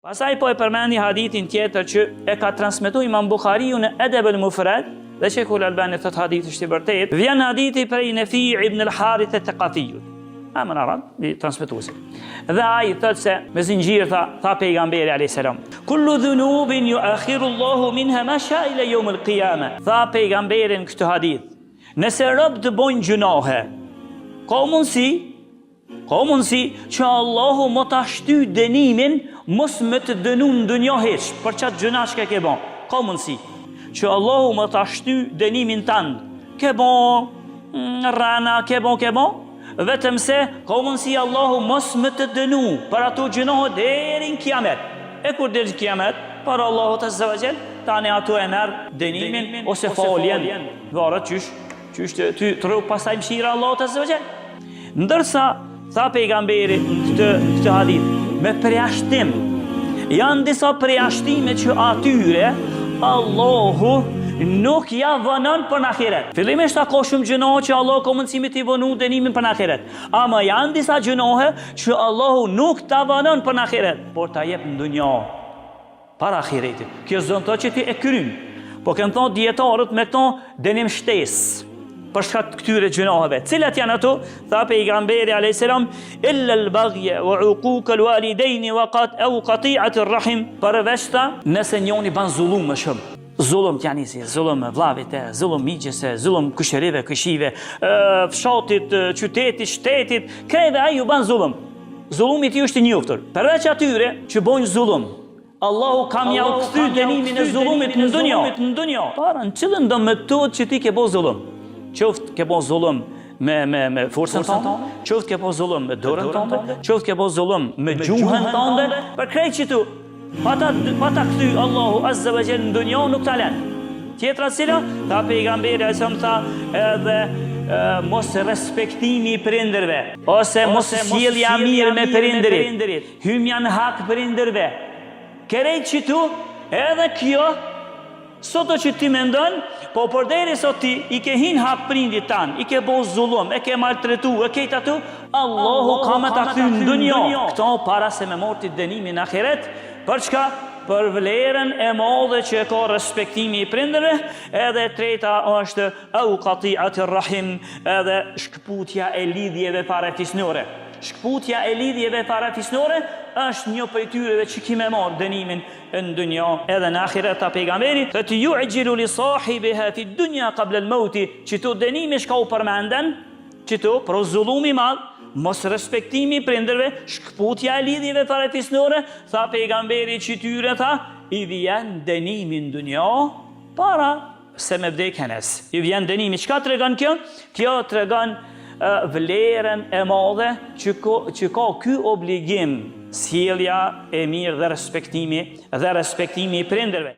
Pastaj po e përmendi hadithin tjetër që e ka transmetuar Imam Buhariu në Adab al-Mufrad, dhe Sheikhul Albani thot hadithi është i vërtetë. Vjen hadithi prej Nafi ibn al-Harith al-Thaqafi. Amën arab, i transmetuesi. Dhe ai thot se me zinxhir tha pejgamberi alayhis salam, kullu dhunubin yu'akhiru Allahu minha ma sha ila yawm al-qiyamah. Tha pejgamberi në këtë hadith, nëse rob të bojnë gjunohe, ka mundësi që Allahu më ta shty dënimin mos më të dënu në dunjë hiç për çat gjuna që ke bën. Ka mundësi që Allahu më ta shty dënimin tan. Ke bën rana, ke bën, vetëm se ka mundësi Allahu mos më të dënu për ato gjuna deri në kiamet. E kur deri në kiamet, për Allahu Azza wa Jall, tani ato e merr dënimin ose faljen. Varet çysh ty tru pasaj mëshira Allahu Azza wa Jall. Ndërsa tha pejgamberi në këtë hadith, me përjashtim, janë disa përjashtime që atyre Allahu nuk ja vënon për në ahiret. Fillimisht ka shumë gjënohe që Allahu ka mundësi t'i vënu dënimin për në ahiret. Ama janë disa gjënohe që Allahu nuk ta vënon për në ahiret, por ta jep në dunja para ahiretit. Kjo zënë të që ti e krym, po kënë thonë djetarët me këto dënim shtesë për shkak të këtyre gjënoheve. Cilat janë ato? Tha pejgamberi alayhis salam, illa al-baghya wa uquq al-walidayn wa qati'at ar-rahim. Përveç nëse njëri ban zullum më shumë. Zullum janë si zullum vllavit, zullum miqëse, zullum kushërive, këshive, fshatit, qytetit, shtetit, krejve ai ju ban zullum. Zullumi i tij është i njohur. Përveç atyre që bojnë zullum, Allahu kam ja u kthy dënimin e zullumit në dunjë. Para në cilën do metodë që ti ke bën zullum? Qoftë ke bo zullum me forcën tonë, qoftë ke bo zullum me dorën tonë, qoftë ke bo zullum me gjuhën tonë, për krejt që tu, pa ta kthy Allahu Azza wa Jall në dunjë nuk ta lën. Tjetra cila, tha pejgamberi sa më tha edhe mos respektimi i prindërve, ose mos sjellja mirë me prindërit, hymja në hak prindërve. Krejt që tu, edhe kjo soto që ti mendon, po përderi sot ti i ke hin hak prindit tan, i ke bo zullum, e ke maltretu, e ke tatu, Allahu ka me ta kthy në dunjë. Këto para se me morti dënimin në ahiret, për çka? Për vlerën e madhe që ka respektimi i prindërve, edhe treta është au qati'at ar-rahim, edhe shkputja e lidhjeve parafisnore. Shkputja e lidhjeve parafisnore është një prej tyreve që kime marrë dënimin në dunja edhe në ahiret. Ta pejgamberi të yu'jilu li sahibiha fi dunya qabla al-maut, që to dënimi shka u përmenden, që to pro zullumi madh, mos respektimi prindërve, shkputja e lidhjeve parafisnore, tha pejgamberi që tyre tha i vjen dënimi në dunja para se me vdekjen. I vjen dënimi. Çka tregon kjo? Kjo tregon vlerën e madhe që ka ky obligim, sjellja e mirë dhe respektimi i prindërve.